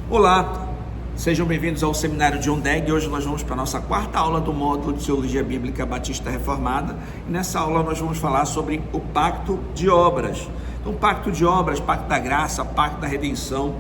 Olá, sejam bem-vindos ao Seminário John Dagg. Hoje nós vamos para a nossa quarta aula do módulo de Teologia Bíblica Batista Reformada. E nessa aula nós vamos falar sobre o Pacto de Obras. Então, Pacto de Obras, Pacto da Graça, Pacto da Redenção.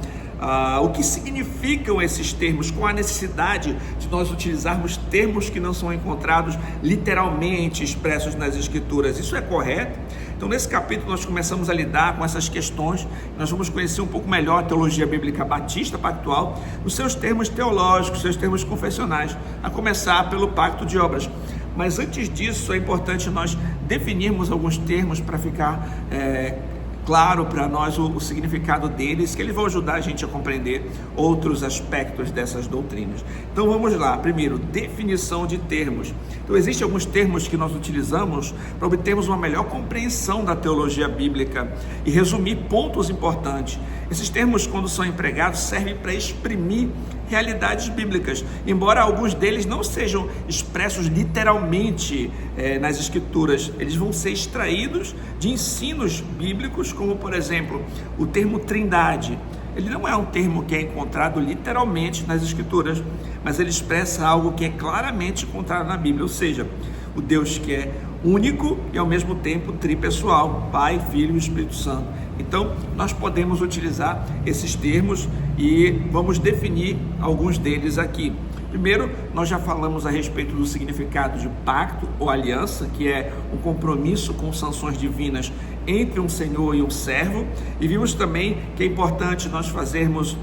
O que significam esses termos, com a necessidade de nós utilizarmos termos que não são encontrados literalmente expressos nas Escrituras. Isso é correto? Então, nesse capítulo nós começamos a lidar com essas questões. Nós vamos conhecer um pouco melhor a teologia bíblica batista pactual, os seus termos teológicos, seus termos confessionais, a começar pelo Pacto de Obras. Mas antes disso, é importante nós definirmos alguns termos para ficar claro para nós o significado deles, que eles vão ajudar a gente a compreender outros aspectos dessas doutrinas. Então vamos lá. Primeiro, definição de termos. Então existem alguns termos que nós utilizamos para obtermos uma melhor compreensão da teologia bíblica e resumir pontos importantes. Esses termos, quando são empregados, servem para exprimir realidades bíblicas, embora alguns deles não sejam expressos literalmente nas Escrituras. Eles vão ser extraídos de ensinos bíblicos, como por exemplo o termo trindade. Ele não é um termo que é encontrado literalmente nas Escrituras, mas ele expressa algo que é claramente encontrado na Bíblia, ou seja, o Deus que é único e ao mesmo tempo tripessoal, Pai, Filho e Espírito Santo. Então nós podemos utilizar esses termos e vamos definir alguns deles aqui. Primeiro, nós já falamos a respeito do significado de pacto ou aliança, que é um compromisso com sanções divinas entre um senhor e um servo, e vimos também que é importante nós fazermos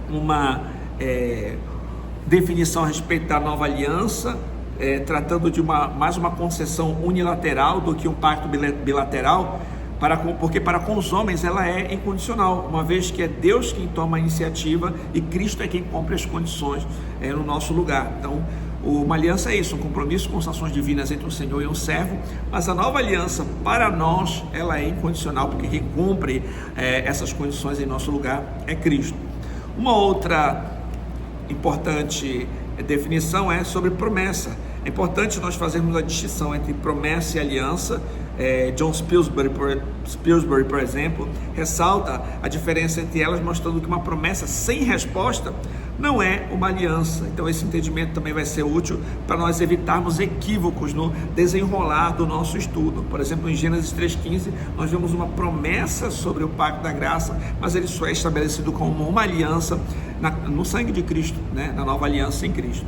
uma definição a respeito da nova aliança, tratando de mais uma concessão unilateral do que um pacto bilateral, porque para com os homens ela é incondicional, uma vez que é Deus quem toma a iniciativa e Cristo é quem cumpre as condições no nosso lugar. Então, uma aliança é isso, um compromisso com sanções divinas entre um senhor e um servo, mas a nova aliança para nós, ela é incondicional, porque quem cumpre essas condições em nosso lugar é Cristo. Uma outra importante definição é sobre promessa. É importante nós fazermos a distinção entre promessa e aliança. John Spilsbury, por exemplo, ressalta a diferença entre elas, mostrando que uma promessa sem resposta não é uma aliança. Então esse entendimento também vai ser útil para nós evitarmos equívocos no desenrolar do nosso estudo. Por exemplo, em Gênesis 3,15, nós vemos uma promessa sobre o Pacto da Graça, mas ele só é estabelecido como uma aliança no sangue de Cristo, na nova aliança em Cristo.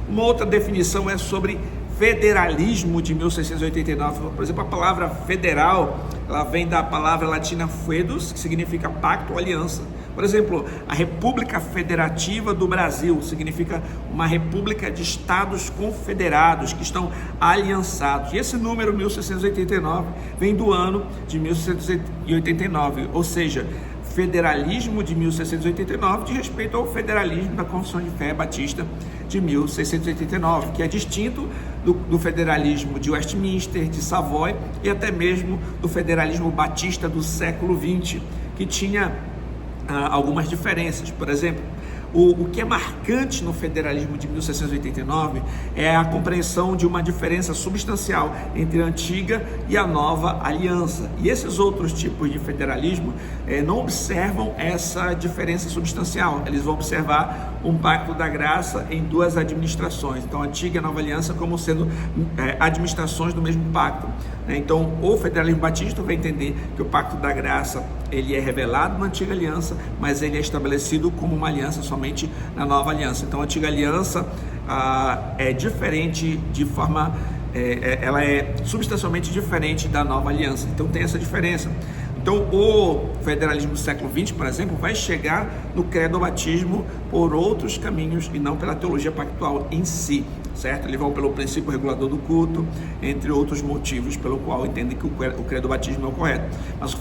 Uma outra definição é sobre federalismo de 1689. Por exemplo, a palavra federal, ela vem da palavra latina foedus, que significa pacto ou aliança. Por exemplo, a República Federativa do Brasil significa uma república de estados confederados que estão aliançados. E esse número 1689 vem do ano de 1689, ou seja, federalismo de 1689 de respeito ao federalismo da Confissão de Fé Batista de 1689, que é distinto do federalismo de Westminster, de Savoy e até mesmo do federalismo batista do século XX, que tinha algumas diferenças. Por exemplo, o que é marcante no federalismo de 1689 é a compreensão de uma diferença substancial entre a antiga e a nova aliança. E esses outros tipos de federalismo não observam essa diferença substancial. Eles vão observar um pacto da graça em duas administrações. Então, a antiga e a nova aliança como sendo administrações do mesmo pacto. Então, o federalismo batista vai entender que o pacto da graça ele é revelado na antiga aliança, mas ele é estabelecido como uma aliança somente na nova aliança. Então a antiga aliança é diferente de forma, ela é substancialmente diferente da nova aliança. Então tem essa diferença. Então o federalismo do século XX, por exemplo, vai chegar no credobatismo por outros caminhos e não pela teologia pactual em si, certo? Eles vão pelo princípio regulador do culto, entre outros motivos pelo qual entendem que o credobatismo é o correto. Mas o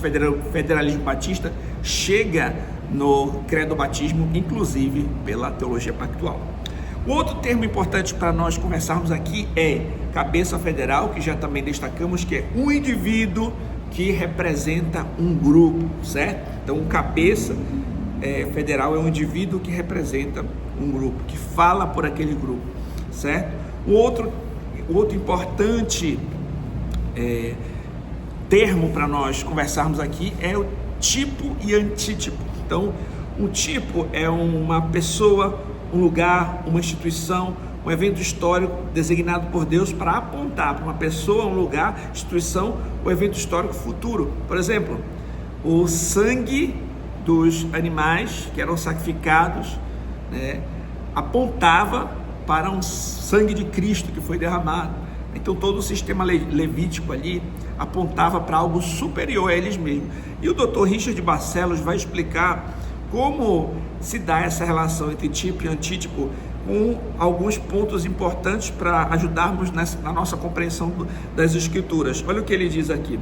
federalismo batista chega no credobatismo, inclusive pela teologia pactual. O outro termo importante para nós conversarmos aqui é cabeça federal, que já também destacamos que é um indivíduo que representa um grupo, certo? Então, um cabeça federal é um indivíduo que representa um grupo, que fala por aquele grupo, certo? O outro importante termo para nós conversarmos aqui é o tipo e antítipo. Então, Um tipo é uma pessoa, um lugar, uma instituição, um evento histórico designado por Deus para apontar para uma pessoa, um lugar, instituição, ou evento histórico futuro. Por exemplo, o sangue dos animais que eram sacrificados, né, apontava para um sangue de Cristo que foi derramado. Então todo o sistema levítico ali apontava para algo superior a eles mesmos. E o Dr. Richard Barcelos vai explicar como se dá essa relação entre tipo e antítipo, com alguns pontos importantes para ajudarmos na nossa compreensão das Escrituras. Olha o que ele diz aqui.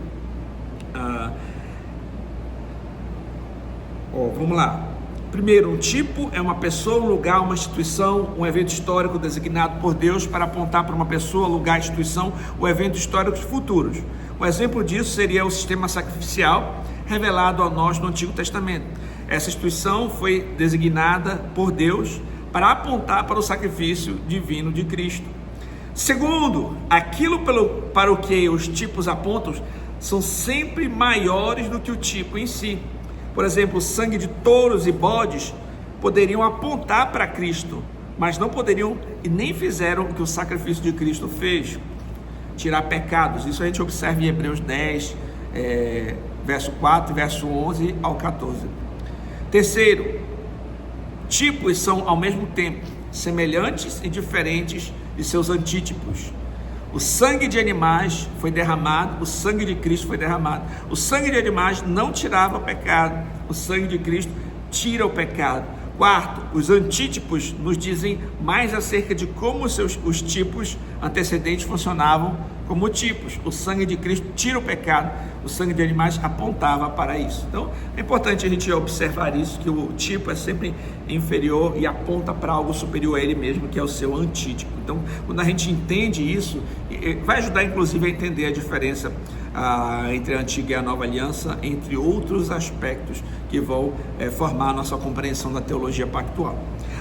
Vamos lá. Primeiro, um tipo é uma pessoa, um lugar, uma instituição, um evento histórico designado por Deus para apontar para uma pessoa, lugar, instituição ou eventos históricos futuros. Um exemplo disso seria o sistema sacrificial revelado a nós no Antigo Testamento. Essa instituição foi designada por Deus para apontar para o sacrifício divino de Cristo. Segundo, aquilo para o que os tipos apontam são sempre maiores do que o tipo em si. Por exemplo, o sangue de touros e bodes poderiam apontar para Cristo, mas não poderiam e nem fizeram o que o sacrifício de Cristo fez, tirar pecados. Isso a gente observa em Hebreus 10, verso 4, verso 11 ao 14. Terceiro, tipos são ao mesmo tempo semelhantes e diferentes de seus antítipos. O sangue de animais foi derramado, o sangue de Cristo foi derramado. O sangue de animais não tirava o pecado, o sangue de Cristo tira o pecado. Quarto, os antítipos nos dizem mais acerca de como os tipos antecedentes funcionavam como tipos. O sangue de Cristo tira o pecado, o sangue de animais apontava para isso. Então, é importante a gente observar isso, que o tipo é sempre inferior e aponta para algo superior a ele mesmo, que é o seu antítipo. Então, quando a gente entende isso, vai ajudar inclusive a entender a diferença entre a antiga e a nova aliança, entre outros aspectos que vão formar a nossa compreensão da teologia pactual.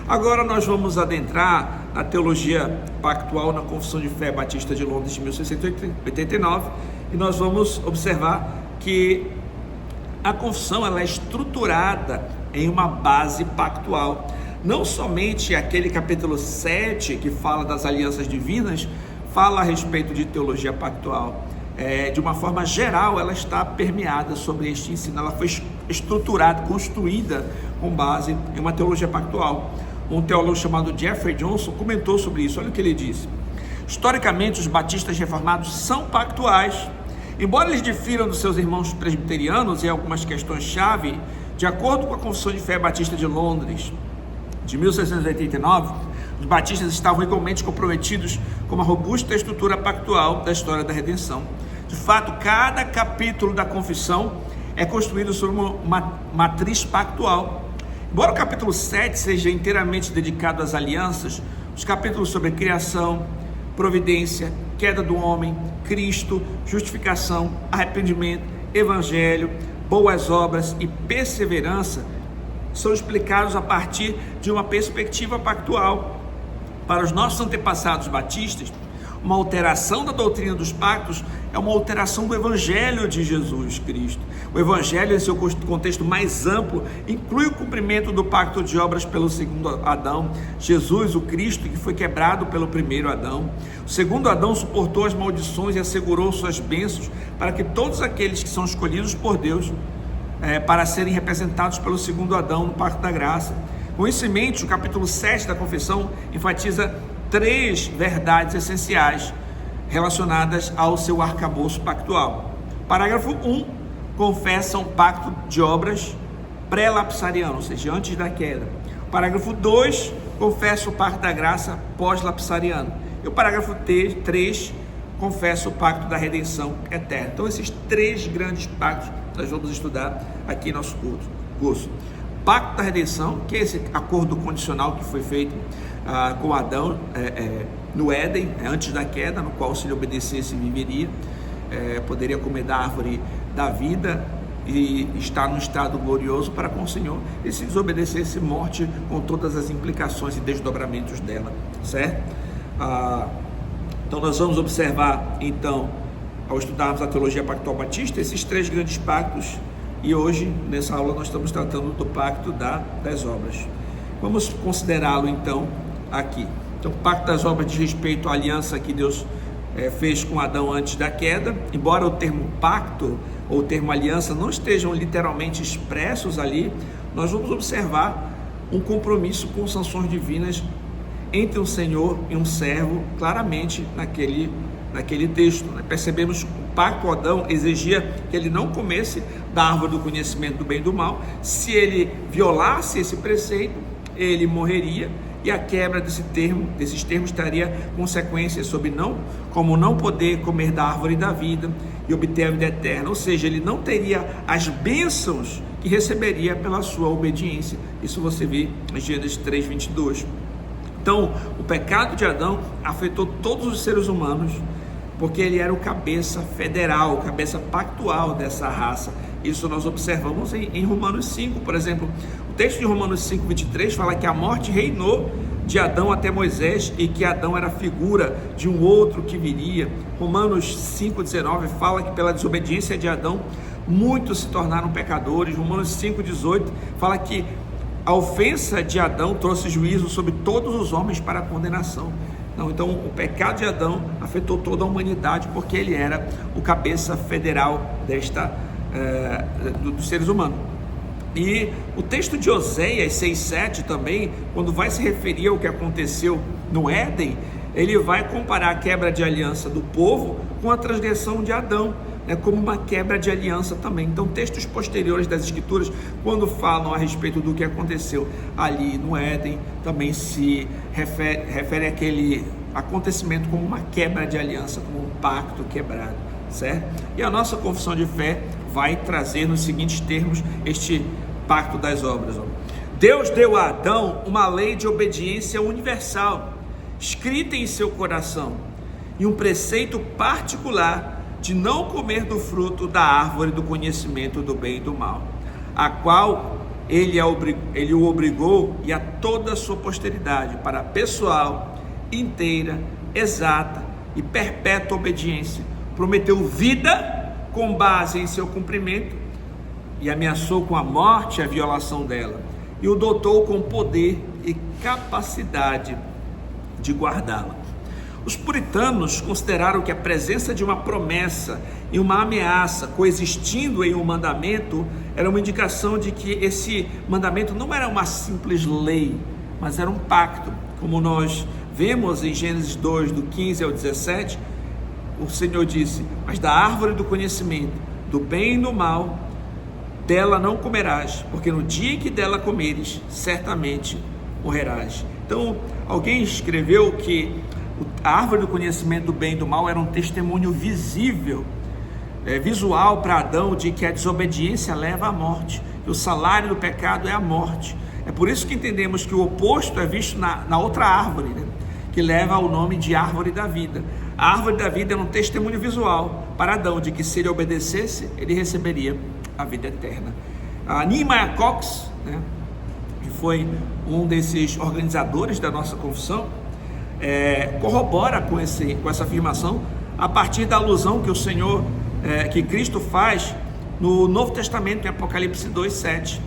Agora nós vamos adentrar na teologia pactual na Confissão de Fé Batista de Londres de 1689 e nós vamos observar que a confissão ela é estruturada em uma base pactual. Não somente aquele capítulo 7 que fala das alianças divinas fala a respeito de teologia pactual. De uma forma geral, ela está permeada sobre este ensino. Ela foi estruturada, construída com base em uma teologia pactual. Um teólogo chamado Jeffrey Johnson comentou sobre isso. Olha o que ele disse: historicamente, os batistas reformados são pactuais. Embora eles difiram dos seus irmãos presbiterianos em algumas questões-chave, de acordo com a Confissão de Fé Batista de Londres, de 1689, os batistas estavam igualmente comprometidos com uma robusta estrutura pactual da história da redenção. De fato, cada capítulo da confissão é construído sobre uma matriz pactual. Embora o capítulo 7 seja inteiramente dedicado às alianças, os capítulos sobre criação, providência, queda do homem, Cristo, justificação, arrependimento, evangelho, boas obras e perseverança são explicados a partir de uma perspectiva pactual. Para os nossos antepassados batistas, uma alteração da doutrina dos pactos é uma alteração do Evangelho de Jesus Cristo. O Evangelho, em seu contexto mais amplo, inclui o cumprimento do pacto de obras pelo segundo Adão, Jesus, o Cristo, que foi quebrado pelo primeiro Adão. O segundo Adão suportou as maldições e assegurou suas bênçãos para que todos aqueles que são escolhidos por Deus para serem representados pelo segundo Adão no pacto da graça. Com isso em mente, o capítulo 7 da confissão enfatiza 3 verdades essenciais relacionadas ao seu arcabouço pactual. Parágrafo 1 confessa um pacto de obras pré-lapsariano, ou seja, antes da queda. O parágrafo 2 confessa o pacto da graça pós-lapsariano. E o parágrafo 3 confessa o pacto da redenção eterna. Então, esses 3 grandes pactos nós vamos estudar aqui em nosso curso. Pacto da redenção, que é esse acordo condicional que foi feito com Adão no Éden, antes da queda, no qual se ele obedecesse viveria, poderia comer da árvore da vida e estar num estado glorioso para com o Senhor, e se desobedecesse, morte com todas as implicações e desdobramentos dela, certo? Então nós vamos observar, então, ao estudarmos a teologia pactual batista, esses 3 grandes pactos e hoje, nessa aula, nós estamos tratando do pacto das obras. Vamos considerá-lo então aqui. Então, o pacto das obras diz respeito à aliança que Deus fez com Adão antes da queda. Embora o termo pacto ou o termo aliança não estejam literalmente expressos ali, nós vamos observar um compromisso com sanções divinas entre um senhor e um servo, claramente naquele texto. Percebemos que o pacto com Adão exigia que ele não comesse da árvore do conhecimento do bem e do mal. Se ele violasse esse preceito, ele morreria, e a quebra desses termos traria consequências como não poder comer da árvore da vida e obter a vida eterna, ou seja, ele não teria as bênçãos que receberia pela sua obediência. Isso você vê em Gênesis 3:22. Então, o pecado de Adão afetou todos os seres humanos, porque ele era o cabeça federal, o cabeça pactual dessa raça. Isso nós observamos em Romanos 5, por exemplo. O texto de Romanos 5:23 fala que a morte reinou de Adão até Moisés e que Adão era figura de um outro que viria. Romanos 5:19 fala que pela desobediência de Adão muitos se tornaram pecadores. Romanos 5:18 fala que a ofensa de Adão trouxe juízo sobre todos os homens para a condenação. Então o pecado de Adão afetou toda a humanidade, porque ele era o cabeça federal dos seres humanos. E o texto de Oséias 6:7 também, quando vai se referir ao que aconteceu no Éden, ele vai comparar a quebra de aliança do povo com a transgressão de Adão, como uma quebra de aliança também. Então, textos posteriores das Escrituras, quando falam a respeito do que aconteceu ali no Éden, também se refere àquele acontecimento como uma quebra de aliança, como um pacto quebrado, certo? E a nossa confissão de fé vai trazer nos seguintes termos este pacto das obras. Deus deu a Adão uma lei de obediência universal, escrita em seu coração, e um preceito particular de não comer do fruto da árvore do conhecimento do bem e do mal, a qual ele o obrigou, e a toda a sua posteridade, para pessoal, inteira, exata e perpétua obediência. Prometeu vida com base em seu cumprimento e ameaçou com a morte a violação dela, e o dotou com poder e capacidade de guardá-la. Os puritanos consideraram que a presença de uma promessa e uma ameaça coexistindo em um mandamento era uma indicação de que esse mandamento não era uma simples lei, mas era um pacto. Como nós vemos em Gênesis 2, do 15 ao 17, o Senhor disse: mas da árvore do conhecimento do bem e do mal, dela não comerás, porque no dia em que dela comeres, certamente morrerás. Então, alguém escreveu que a árvore do conhecimento do bem e do mal era um testemunho visível, visual para Adão, de que a desobediência leva à morte, que o salário do pecado é a morte. É por isso que entendemos que o oposto é visto na outra árvore, que leva ao nome de árvore da vida. A árvore da vida era um testemunho visual para Adão, de que se ele obedecesse, ele receberia a vida eterna. A Nehemiah Cox, que foi um desses organizadores da nossa confissão, corrobora com essa afirmação a partir da alusão que o Senhor, que Cristo faz no Novo Testamento, em Apocalipse 2:7.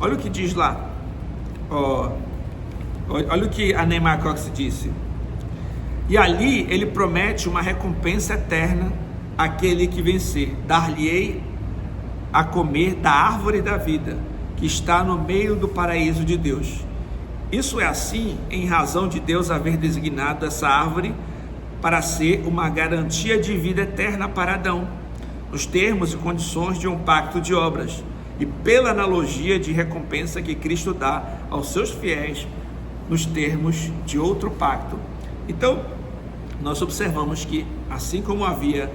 Olha o que diz lá. Olha o que a Nehemiah Cox disse. E ali ele promete uma recompensa eterna àquele que vencer. Dar-lhe-ei a comer da árvore da vida, que está no meio do paraíso de Deus. Isso é assim em razão de Deus haver designado essa árvore para ser uma garantia de vida eterna para Adão, nos termos e condições de um pacto de obras, e pela analogia de recompensa que Cristo dá aos seus fiéis nos termos de outro pacto. Então, nós observamos que, assim como havia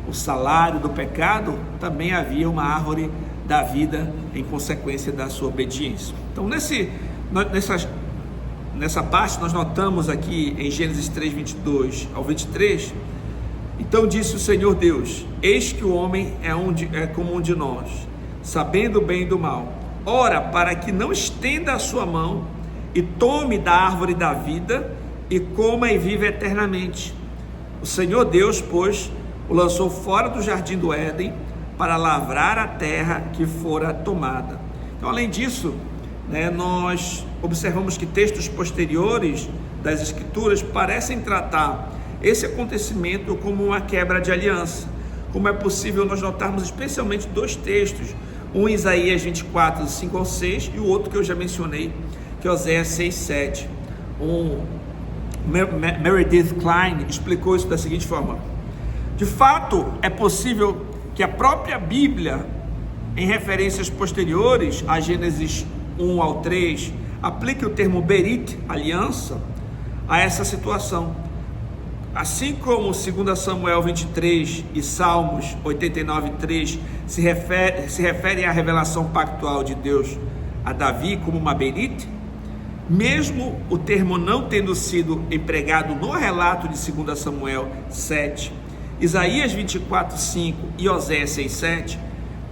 o salário do pecado, também havia uma árvore da vida em consequência da sua obediência. Então, nessa parte, nós notamos aqui em Gênesis 3:22 ao 23, então disse o Senhor Deus: eis que o homem é como um de nós, sabendo o bem e do mal. Ora, para que não estenda a sua mão e tome da árvore da vida e coma e viva eternamente. O Senhor Deus, pois, o lançou fora do jardim do Éden para lavrar a terra que fora tomada. Então, além disso, nós observamos que textos posteriores das Escrituras parecem tratar esse acontecimento como uma quebra de aliança, como é possível nós notarmos especialmente dois textos, um em Isaías 24, 5 ao 6, e o outro que eu já mencionei, que é Oséias 6, 7. Meredith Kline explicou isso da seguinte forma: de fato, é possível que a própria Bíblia, em referências posteriores a Gênesis 1 ao 3, aplique o termo berit, aliança, a essa situação. Assim como 2 Samuel 23 e Salmos 89, 3 se referem à revelação pactual de Deus a Davi como uma berit, mesmo o termo não tendo sido empregado no relato de 2 Samuel 7, Isaías 24, 5 e Oséias 6, 7,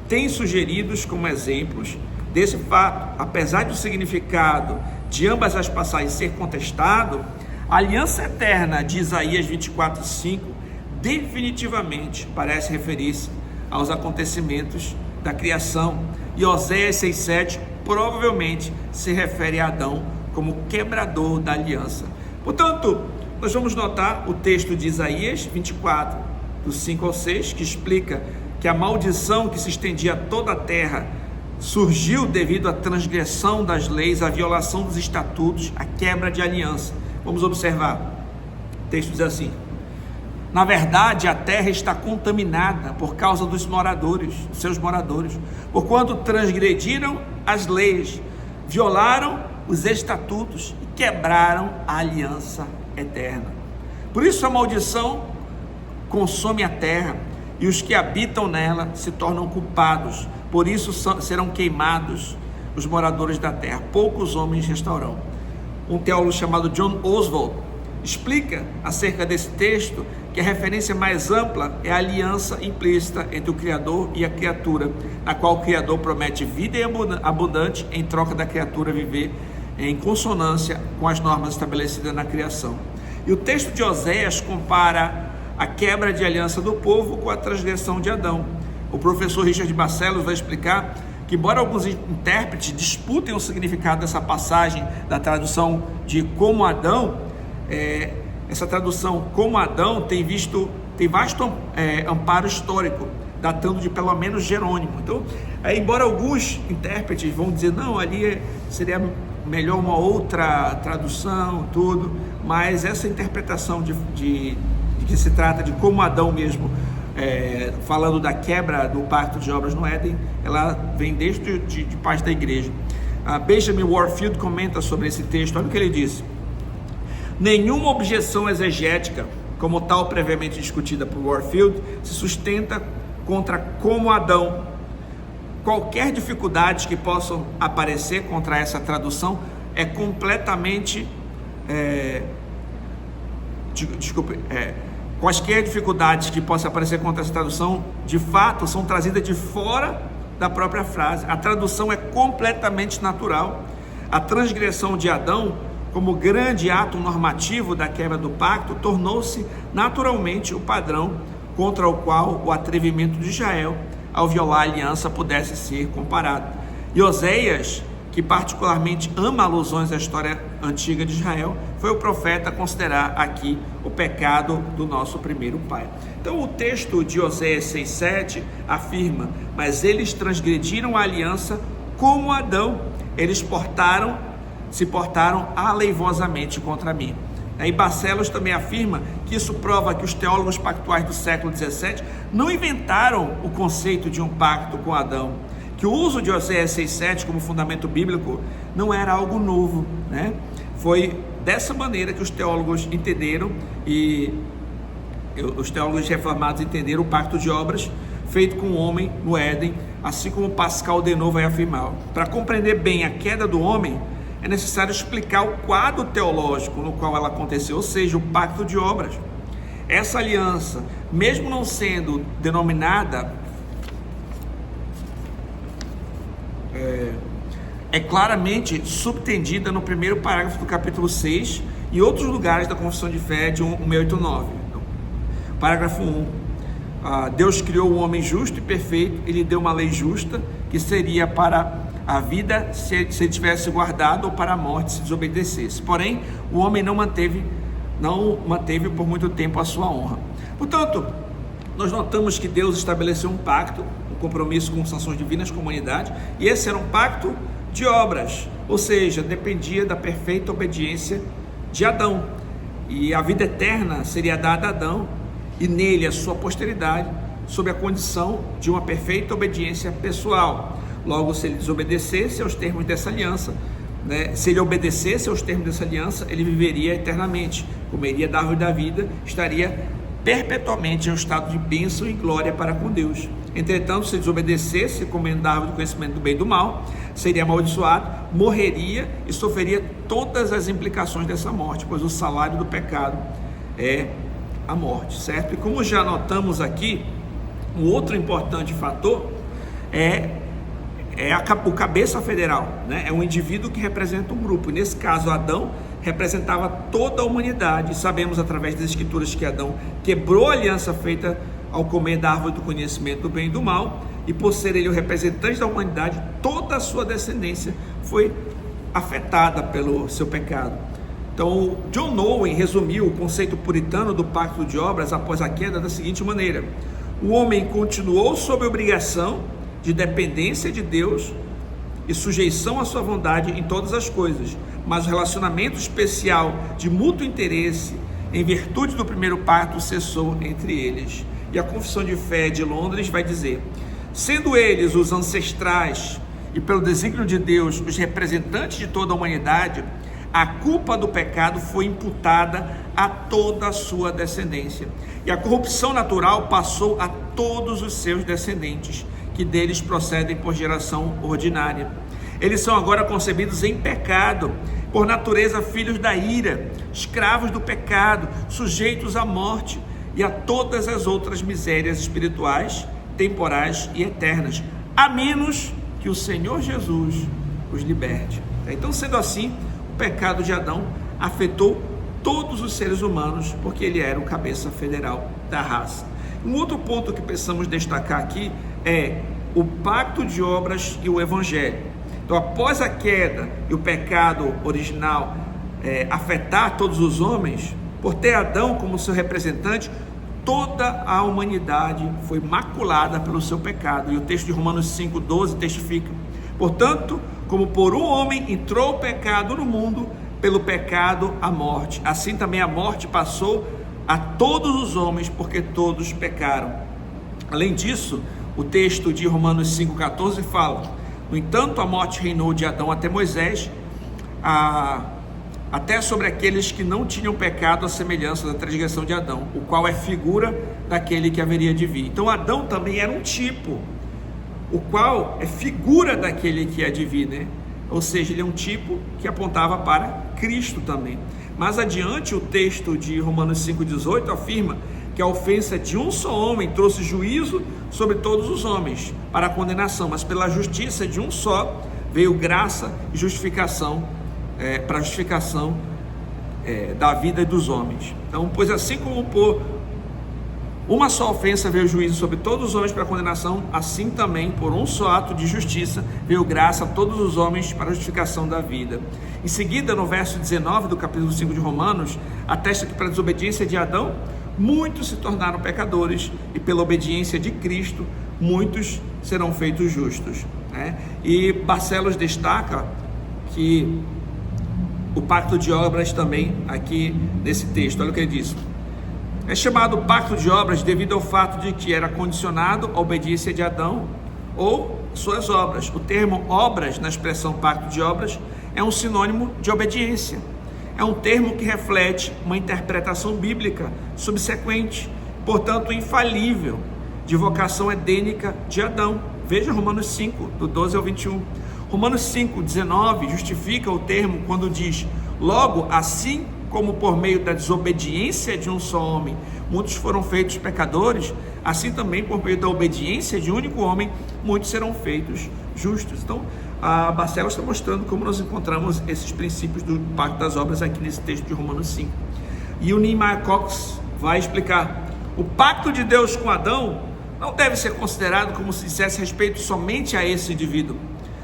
têm sugeridos como exemplos desse fato. Apesar do significado de ambas as passagens ser contestado, a aliança eterna de Isaías 24, 5 definitivamente parece referir-se aos acontecimentos da criação, e Oséias 6, 7 provavelmente se refere a Adão como quebrador da aliança. Portanto, nós vamos notar o texto de Isaías 24, do 5 ao 6, que explica que a maldição que se estendia a toda a terra surgiu devido à transgressão das leis, à violação dos estatutos, à quebra de aliança. Vamos observar. O texto diz assim: na verdade, a terra está contaminada por causa dos seus moradores, porquanto transgrediram as leis, violaram os estatutos e quebraram a aliança eterna. Por isso a maldição consome a terra, e os que habitam nela se tornam culpados. Por isso serão queimados os moradores da terra, poucos homens restarão. Um teólogo chamado John Oswald explica acerca desse texto que a referência mais ampla é a aliança implícita entre o Criador e a criatura, na qual o Criador promete vida abundante em troca da criatura viver em consonância com as normas estabelecidas na criação. E o texto de Oséias compara a quebra de aliança do povo com a transgressão de Adão. O professor Richard Barcelos vai explicar que, embora alguns intérpretes disputem o significado dessa passagem da tradução de como Adão, essa tradução como Adão tem vasto amparo histórico, datando de pelo menos Jerônimo. Então, embora alguns intérpretes vão dizer, não, ali seria melhor uma outra tradução, tudo, mas essa interpretação de que se trata de como Adão mesmo, falando da quebra do pacto de obras no Éden, ela vem desde de parte da igreja. Benjamin Warfield comenta sobre esse texto. Olha o que ele disse: nenhuma objeção exegética, como tal previamente discutida por Warfield, se sustenta contra como Adão. Qualquer dificuldade que possam aparecer contra essa tradução é completamente quaisquer dificuldades que possam aparecer contra essa tradução, de fato, são trazidas de fora da própria frase. A tradução é completamente natural. A transgressão de Adão, como grande ato normativo da quebra do pacto, tornou-se naturalmente o padrão contra o qual o atrevimento de Israel ao violar a aliança pudesse ser comparado. E Oséias, que particularmente ama alusões à história antiga de Israel, foi o profeta a considerar aqui o pecado do nosso primeiro pai. Então o texto de Oséias 6,7 afirma: mas eles transgrediram a aliança como Adão, eles se portaram aleivosamente contra mim. E Barcelos também afirma que isso prova que os teólogos pactuais do século 17 não inventaram o conceito de um pacto com Adão, que o uso de Oséias 6,7 como fundamento bíblico não era algo novo, né? Foi dessa maneira que os teólogos entenderam, e os teólogos reformados entenderam o pacto de obras feito com o homem no Éden, assim como Pascal Denot vai afirmar. Para compreender bem a queda do homem, é necessário explicar o quadro teológico no qual ela aconteceu, ou seja, o pacto de obras. Essa aliança, mesmo não sendo denominada, é claramente subtendida no primeiro parágrafo do capítulo 6 e outros lugares da Confissão de Fé de 1689. Parágrafo 1. Deus criou o homem justo e perfeito, Ele deu uma lei justa, que seria para a vida se ele tivesse guardado, ou para a morte se desobedecesse. Porém, o homem não manteve por muito tempo a sua honra. Portanto, nós notamos que Deus estabeleceu um pacto, um compromisso com sanções divinas com a humanidade, e esse era um pacto de obras, ou seja, dependia da perfeita obediência de Adão, e a vida eterna seria dada a Adão e nele a sua posteridade, sob a condição de uma perfeita obediência pessoal. Logo, se ele desobedecesse aos termos dessa aliança, se ele obedecesse aos termos dessa aliança, ele viveria eternamente, comeria da árvore da vida, estaria perpetuamente em um estado de bênção e glória para com Deus. Entretanto, se desobedecesse, comendo da árvore do conhecimento do bem e do mal, seria amaldiçoado, morreria e sofreria todas as implicações dessa morte, pois o salário do pecado é a morte, certo? E como já notamos aqui, um outro importante fator é o cabeça federal, É um indivíduo que representa um grupo. Nesse caso, Adão representava toda a humanidade. Sabemos através das escrituras que Adão quebrou a aliança feita ao comer da árvore do conhecimento do bem e do mal, e por ser ele o representante da humanidade, toda a sua descendência foi afetada pelo seu pecado. Então, John Owen resumiu o conceito puritano do pacto de obras após a queda da seguinte maneira: o homem continuou sob obrigação de dependência de Deus e sujeição à sua vontade em todas as coisas, mas o relacionamento especial de mútuo interesse, em virtude do primeiro pacto, cessou entre eles. E a Confissão de Fé de Londres vai dizer: sendo eles os ancestrais e pelo desígnio de Deus os representantes de toda a humanidade, a culpa do pecado foi imputada a toda a sua descendência, e a corrupção natural passou a todos os seus descendentes, que deles procedem por geração ordinária. Eles são agora concebidos em pecado, por natureza filhos da ira, escravos do pecado, sujeitos à morte e a todas as outras misérias espirituais, temporais e eternas, a menos que o Senhor Jesus os liberte. Então, sendo assim, o pecado de Adão afetou todos os seres humanos, porque ele era o cabeça federal da raça. Um outro ponto que precisamos destacar aqui é o pacto de obras e o evangelho. Então, após a queda e o pecado original afetar todos os homens, por ter Adão como seu representante, toda a humanidade foi maculada pelo seu pecado. E o texto de Romanos 5,12 testifica: portanto, como por um homem entrou o pecado no mundo, pelo pecado a morte, assim também a morte passou a todos os homens, porque todos pecaram. Além disso, o texto de Romanos 5,14 fala: no entanto, a morte reinou de Adão até Moisés, até sobre aqueles que não tinham pecado, à semelhança da transgressão de Adão, o qual é figura daquele que haveria de vir. Então, Adão também era um tipo, o qual é figura daquele que há de vir, Ou seja, ele é um tipo que apontava para Cristo também. Mais adiante, o texto de Romanos 5,18 afirma que a ofensa de um só homem trouxe juízo sobre todos os homens para a condenação, mas pela justiça de um só veio graça e justificação, para a justificação da vida dos homens. Então, pois assim como por uma só ofensa veio juízo sobre todos os homens para a condenação, assim também por um só ato de justiça veio graça a todos os homens para a justificação da vida. Em seguida, no verso 19 do capítulo 5 de Romanos, atesta que para a desobediência de Adão, muitos se tornaram pecadores, e pela obediência de Cristo, muitos serão feitos justos. E Barcelos destaca que o pacto de obras também aqui nesse texto, olha o que ele diz: é chamado pacto de obras devido ao fato de que era condicionado à obediência de Adão ou suas obras. O termo obras, na expressão pacto de obras, é um sinônimo de obediência. É um termo que reflete uma interpretação bíblica subsequente, portanto infalível, de vocação edênica de Adão. Veja Romanos 5, do 12 ao 21. Romanos 5, 19 justifica o termo quando diz: logo, assim como por meio da desobediência de um só homem muitos foram feitos pecadores, assim também por meio da obediência de um único homem muitos serão feitos justos. Então, a Barcelos está mostrando como nós encontramos esses princípios do pacto das obras aqui nesse texto de Romanos 5. E o Nehemiah Cox vai explicar: O pacto de Deus com Adão não deve ser considerado como se dissesse respeito somente a esse indivíduo.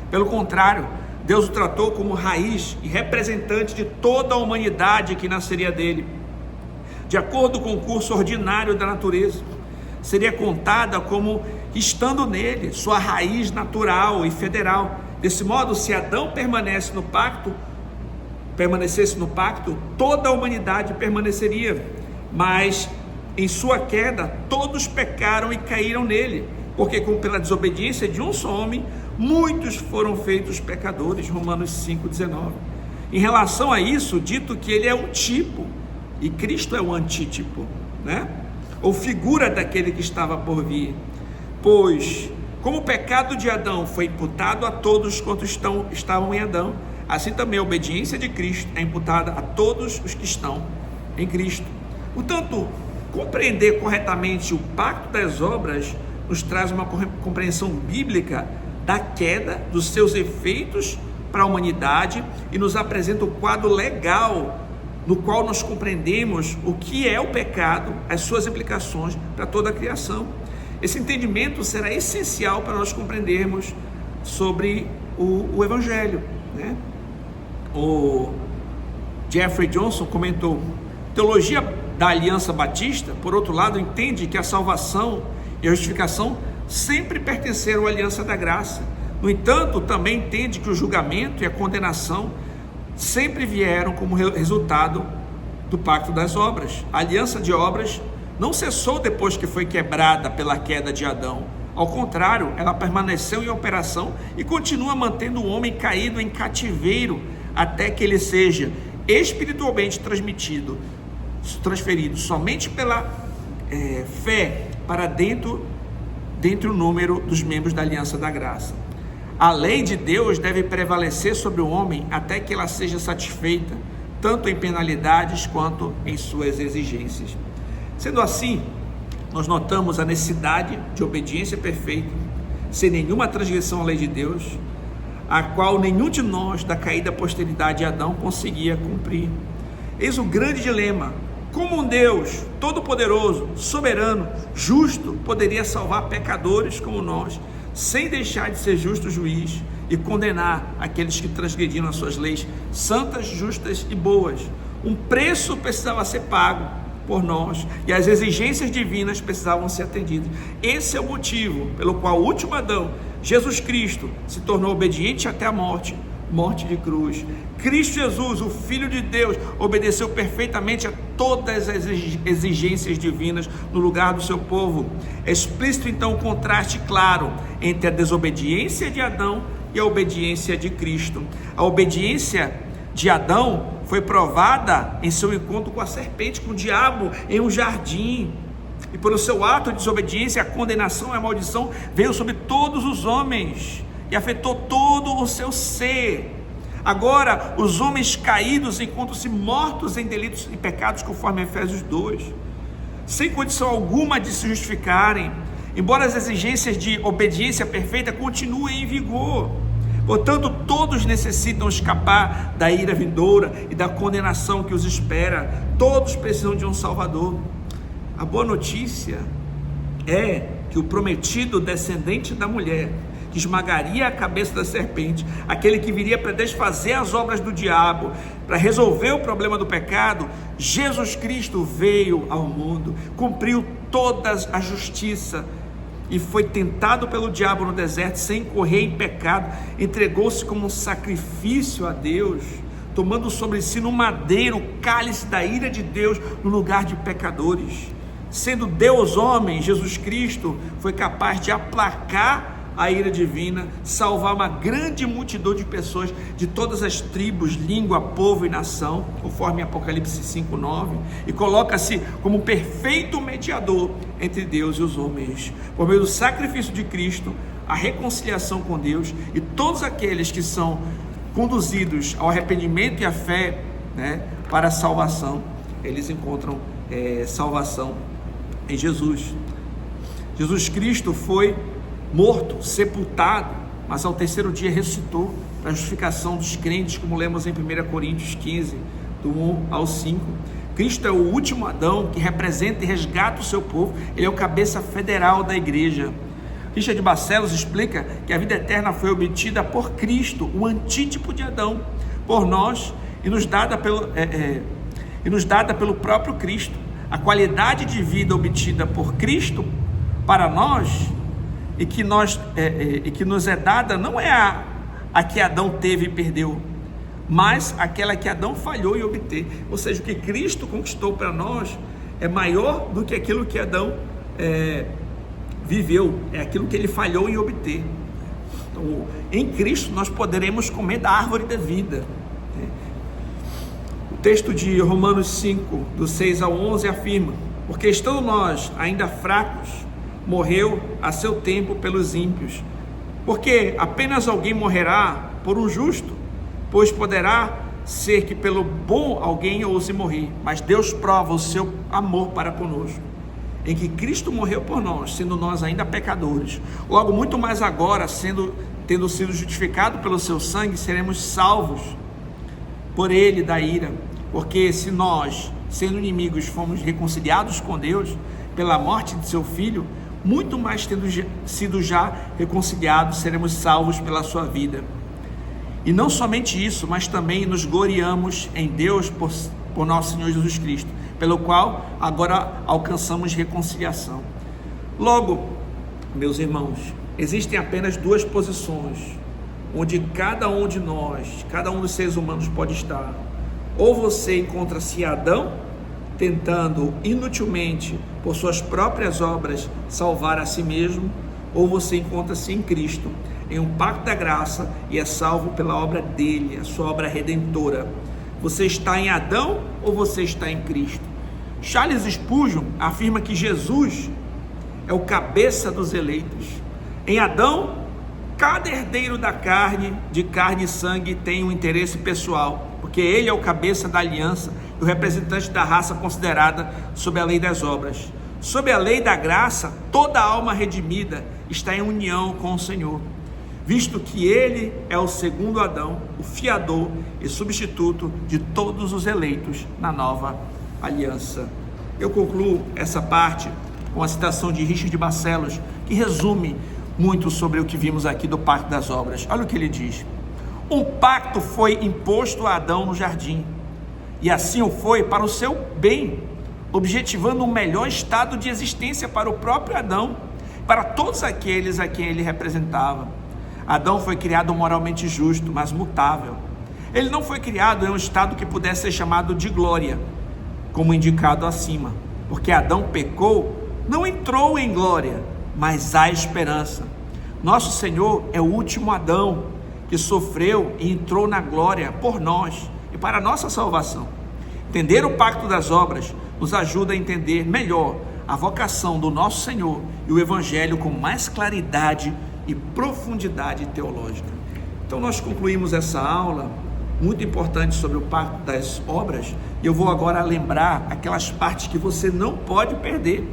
Pelo contrário, Deus o tratou como raiz e representante de toda a humanidade que nasceria dele. De acordo com o curso ordinário da natureza, seria contada como estando nele, sua raiz natural e federal. Desse modo, se Adão permanecesse no pacto, toda a humanidade permaneceria. Mas em sua queda, todos pecaram e caíram nele, porque pela desobediência de um só homem, muitos foram feitos pecadores. Romanos 5,19. Em relação a isso, dito que ele é um tipo, e Cristo é o antítipo, né? Ou figura daquele que estava por vir. Pois, como o pecado de Adão foi imputado a todos quantos estavam em Adão, assim também a obediência de Cristo é imputada a todos os que estão em Cristo. Portanto, compreender corretamente o pacto das obras nos traz uma compreensão bíblica da queda, dos seus efeitos para a humanidade, e nos apresenta o quadro legal no qual nós compreendemos o que é o pecado, as suas implicações para toda a criação. Esse entendimento será essencial para nós compreendermos sobre o Evangelho, né? O Jeffrey Johnson comentou: teologia da Aliança Batista, por outro lado, entende que a salvação e a justificação sempre pertenceram à Aliança da Graça. No entanto, também entende que o julgamento e a condenação sempre vieram como resultado do pacto das obras. A aliança de obras não cessou depois que foi quebrada pela queda de Adão. Ao contrário, ela permaneceu em operação e continua mantendo o homem caído em cativeiro até que ele seja espiritualmente transferido somente pela fé para dentro o número dos membros da Aliança da Graça. A lei de Deus deve prevalecer sobre o homem até que ela seja satisfeita, tanto em penalidades quanto em suas exigências. Sendo assim, nós notamos a necessidade de obediência perfeita, sem nenhuma transgressão à lei de Deus, a qual nenhum de nós da caída posteridade de Adão conseguia cumprir. Eis o grande dilema: como um Deus todo-poderoso, soberano, justo, poderia salvar pecadores como nós, sem deixar de ser justo juiz e condenar aqueles que transgrediram as suas leis santas, justas e boas? Um preço precisava ser pago por nós e as exigências divinas precisavam ser atendidas. Esse é o motivo pelo qual o último Adão, Jesus Cristo, se tornou obediente até a morte de cruz. Cristo Jesus, o Filho de Deus, obedeceu perfeitamente a todas as exigências divinas no lugar do seu povo. É explícito então o contraste claro entre a desobediência de Adão e a obediência de Cristo. A obediência de Adão foi provada em seu encontro com a serpente, com o diabo em um jardim, e pelo seu ato de desobediência a condenação e a maldição veio sobre todos os homens e afetou todo o seu ser. Agora, os homens caídos encontram-se mortos em delitos e pecados, conforme Efésios 2, sem condição alguma de se justificarem, embora as exigências de obediência perfeita continuem em vigor. Portanto, todos necessitam escapar da ira vindoura e da condenação que os espera. Todos precisam de um Salvador. A boa notícia é que o prometido descendente da mulher, que esmagaria a cabeça da serpente, aquele que viria para desfazer as obras do diabo, para resolver o problema do pecado, Jesus Cristo veio ao mundo, cumpriu toda a justiça e foi tentado pelo diabo no deserto sem incorrer em pecado, entregou-se como um sacrifício a Deus, tomando sobre si no madeiro o cálice da ira de Deus no lugar de pecadores. Sendo Deus homem, Jesus Cristo foi capaz de aplacar a ira divina, salvar uma grande multidão de pessoas de todas as tribos, língua, povo e nação, conforme Apocalipse 5:9, e coloca-se como perfeito mediador entre Deus e os homens, por meio do sacrifício de Cristo, a reconciliação com Deus, e todos aqueles que são conduzidos ao arrependimento e à fé, né, para a salvação, eles encontram salvação em Jesus. Jesus Cristo foi morto, sepultado, mas ao terceiro dia ressuscitou para a justificação dos crentes, como lemos em 1 Coríntios 15, do 1 ao 5. Cristo é o último Adão que representa e resgata o seu povo. Ele é o cabeça federal da igreja. Richard Barcelos explica que a vida eterna foi obtida por Cristo, o antítipo de Adão, por nós, e nos dada pelo próprio Cristo. A qualidade de vida obtida por Cristo para nós e que nos é dada não é a que Adão teve e perdeu, mas aquela que Adão falhou em obter. Ou seja, o que Cristo conquistou para nós é maior do que aquilo que Adão viveu, é aquilo que ele falhou em obter. Então, em Cristo nós poderemos comer da árvore da vida. O texto de Romanos 5, do 6 ao 11 afirma: porque estando nós ainda fracos, morreu a seu tempo pelos ímpios. Porque apenas alguém morrerá por um justo, pois poderá ser que pelo bom alguém ouse morrer, mas Deus prova o seu amor para conosco, em que Cristo morreu por nós, sendo nós ainda pecadores. Logo, muito mais agora, tendo sido justificado pelo seu sangue, seremos salvos por ele da ira. Porque se nós, sendo inimigos, fomos reconciliados com Deus pela morte de seu Filho, muito mais tendo sido já reconciliados, seremos salvos pela sua vida. E não somente isso, mas também nos gloriamos em Deus por nosso Senhor Jesus Cristo, pelo qual agora alcançamos reconciliação. Logo, meus irmãos, existem apenas duas posições onde cada um de nós, cada um dos seres humanos pode estar. Ou você encontra-se Adão, tentando inutilmente, por suas próprias obras, salvar a si mesmo, ou você encontra-se em Cristo, em um pacto da graça, e é salvo pela obra dele, a sua obra redentora. Você está em Adão ou você está em Cristo? Charles Spurgeon afirma que Jesus é o cabeça dos eleitos. Em Adão, cada herdeiro de carne e sangue tem um interesse pessoal, porque ele é o cabeça da aliança e o representante da raça considerada sob a lei das obras. Sob a lei da graça, toda alma redimida está em união com o Senhor, visto que ele é o segundo Adão, o fiador e substituto de todos os eleitos na nova aliança. Eu concluo essa parte com a citação de Richard Barcelos, que resume muito sobre o que vimos aqui do pacto das obras. Olha o que ele diz: um pacto foi imposto a Adão no jardim, e assim o foi para o seu bem, objetivando um melhor estado de existência para o próprio Adão, para todos aqueles a quem ele representava. Adão foi criado moralmente justo, mas mutável. Ele não foi criado em um estado que pudesse ser chamado de glória, como indicado acima, porque Adão pecou, não entrou em glória, mas há esperança. Nosso Senhor é o último Adão, que sofreu e entrou na glória por nós e para a nossa salvação. Entender o pacto das obras nos ajuda a entender melhor a vocação do nosso Senhor e o Evangelho com mais claridade e profundidade teológica. Então nós concluímos essa aula muito importante sobre o pacto das obras, e eu vou agora lembrar aquelas partes que você não pode perder.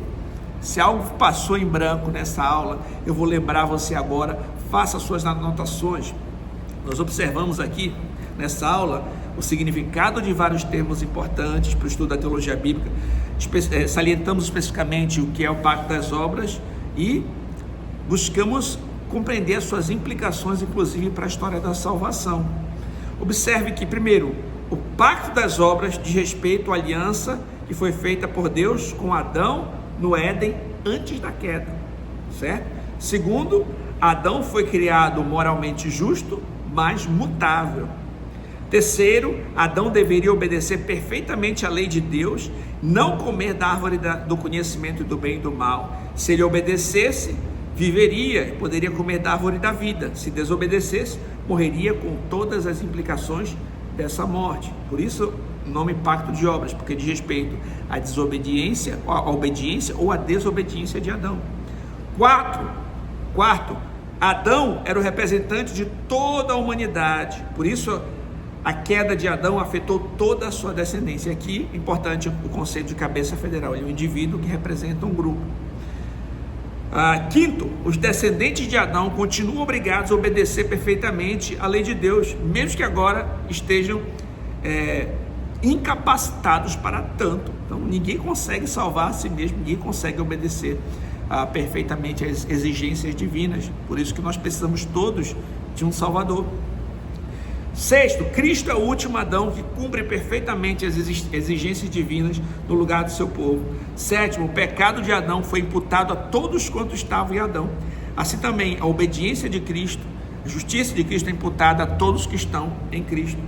Se algo passou em branco nessa aula, eu vou lembrar você agora. Faça suas anotações. Nós observamos aqui nessa aula o significado de vários termos importantes para o estudo da teologia bíblica. Salientamos especificamente o que é o pacto das obras e buscamos compreender as suas implicações, inclusive para a história da salvação. Observe que, primeiro, o pacto das obras diz respeito à aliança que foi feita por Deus com Adão no Éden antes da queda, certo? Segundo, Adão foi criado moralmente justo, mas mutável. Terceiro, Adão deveria obedecer perfeitamente à lei de Deus, não comer da árvore do conhecimento do bem e do mal. Se ele obedecesse, viveria e poderia comer da árvore da vida. Se desobedecesse, morreria com todas as implicações dessa morte. Por isso o nome pacto de obras, porque diz respeito à desobediência, à obediência ou à desobediência de Adão. Quarto, Adão era o representante de toda a humanidade, por isso a queda de Adão afetou toda a sua descendência. Aqui, importante o conceito de cabeça federal, ele é um indivíduo que representa um grupo. Quinto, os descendentes de Adão continuam obrigados a obedecer perfeitamente à lei de Deus, mesmo que agora estejam incapacitados para tanto. Então ninguém consegue salvar a si mesmo, ninguém consegue obedecer perfeitamente às exigências divinas. Por isso que nós precisamos todos de um Salvador. Sexto, Cristo é o último Adão que cumpre perfeitamente as exigências divinas no lugar do seu povo. Sétimo, o pecado de Adão foi imputado a todos quantos estavam em Adão. Assim também a obediência de Cristo, a justiça de Cristo é imputada a todos que estão em Cristo.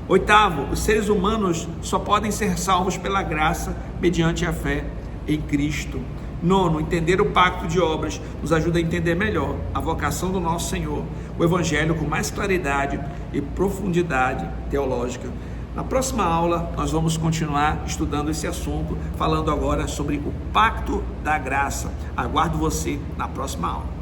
Oitavo, os seres humanos só podem ser salvos pela graça mediante a fé em Cristo. Nono, entender o pacto de obras nos ajuda a entender melhor a vocação do nosso Senhor, o Evangelho com mais claridade e profundidade teológica. Na próxima aula nós vamos continuar estudando esse assunto, falando agora sobre o pacto da graça. Aguardo você na próxima aula.